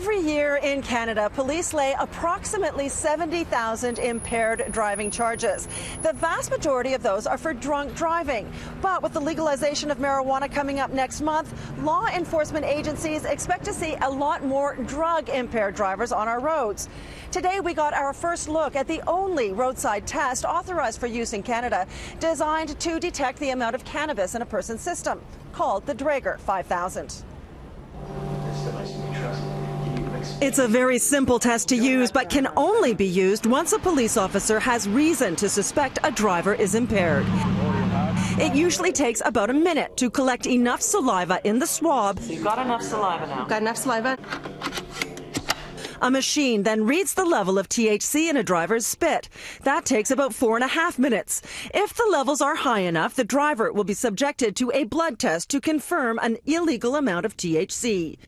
Every year in Canada, police lay approximately 70,000 impaired driving charges. The vast majority of those are for drunk driving. But with the legalization of marijuana coming up next month, law enforcement agencies expect to see a lot more drug-impaired drivers on our roads. Today, we got our first look at the only roadside test authorized for use in Canada, designed to detect the amount of cannabis in a person's system, called the Draeger 5000. It's a very simple test to use, but can only be used once a police officer has reason to suspect a driver is impaired. It usually takes about a minute to collect enough saliva in the swab. So you've got enough saliva now. Got enough saliva. A machine then reads the level of THC in a driver's spit. That takes about 4.5 minutes. If the levels are high enough, the driver will be subjected to a blood test to confirm an illegal amount of THC.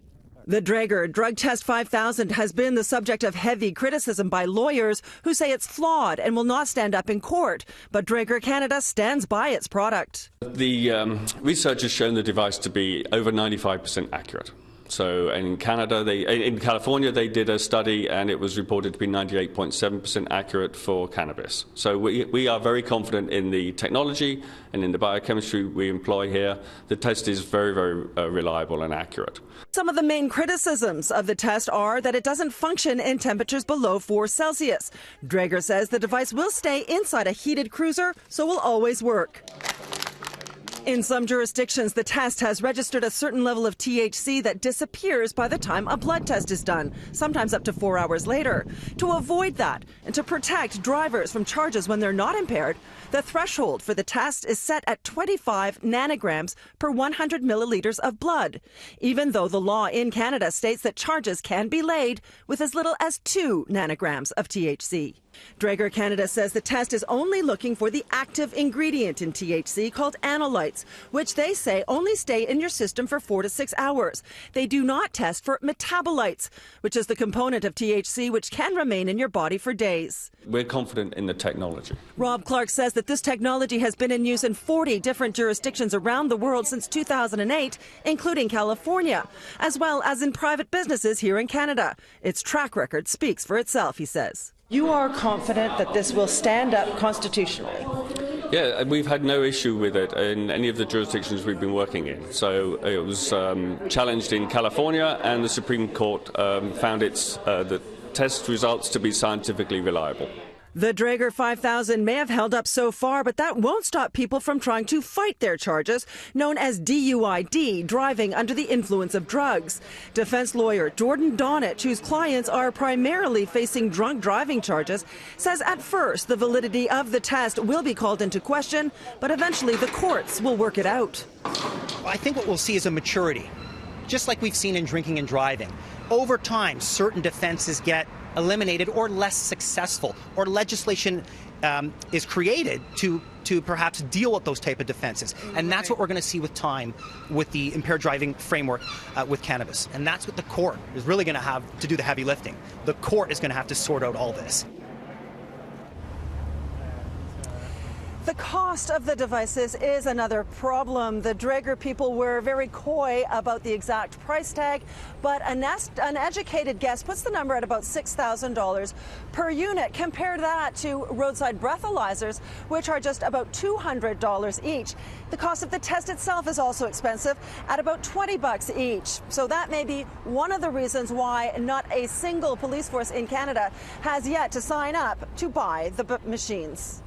The Draeger Drug Test 5000 has been the subject of heavy criticism by lawyers who say it's flawed and will not stand up in court. But Draeger Canada stands by its product. The research has shown the device to be over 95% accurate. So in California, they did a study and it was reported to be 98.7% accurate for cannabis. So we are very confident in the technology and in the biochemistry we employ here. The test is very, very reliable and accurate. Some of the main criticisms of the test are that it doesn't function in temperatures below 4 Celsius. Draeger says the device will stay inside a heated cruiser, so will always work. In some jurisdictions, the test has registered a certain level of THC that disappears by the time a blood test is done, sometimes up to 4 hours later. To avoid that and to protect drivers from charges when they're not impaired, the threshold for the test is set at 25 nanograms per 100 milliliters of blood, even though the law in Canada states that charges can be laid with as little as 2 nanograms of THC. Draeger Canada says the test is only looking for the active ingredient in THC called analytes, which they say only stay in your system for 4 to 6 hours. They do not test for metabolites, which is the component of THC which can remain in your body for days. We're confident in the technology. Rob Clark says that this technology has been in use in 40 different jurisdictions around the world since 2008, including California, as well as in private businesses here in Canada. Its track record speaks for itself, he says. You are confident that this will stand up constitutionally? Yeah, we've had no issue with it in any of the jurisdictions we've been working in. So it was challenged in California, and the Supreme Court found the test results to be scientifically reliable. The Draeger 5000 may have held up so far, but that won't stop people from trying to fight their charges, known as DUID, driving under the influence of drugs. Defense lawyer Jordan Donnich, whose clients are primarily facing drunk driving charges, says at first the validity of the test will be called into question, but eventually the courts will work it out. I think what we'll see is a maturity, just like we've seen in drinking and driving. Over time, certain defenses get eliminated or less successful, or legislation is created to perhaps deal with those type of defenses. And that's what we're going to see with time with the impaired driving framework with cannabis. And that's what the court is really going to have to do the heavy lifting. The court is going to have to sort out all this. The cost of the devices is another problem. The Draeger people were very coy about the exact price tag, but an educated guess puts the number at about $6,000 per unit. Compare that to roadside breathalyzers, which are just about $200 each. The cost of the test itself is also expensive at about $20 each. So that may be one of the reasons why not a single police force in Canada has yet to sign up to buy the machines.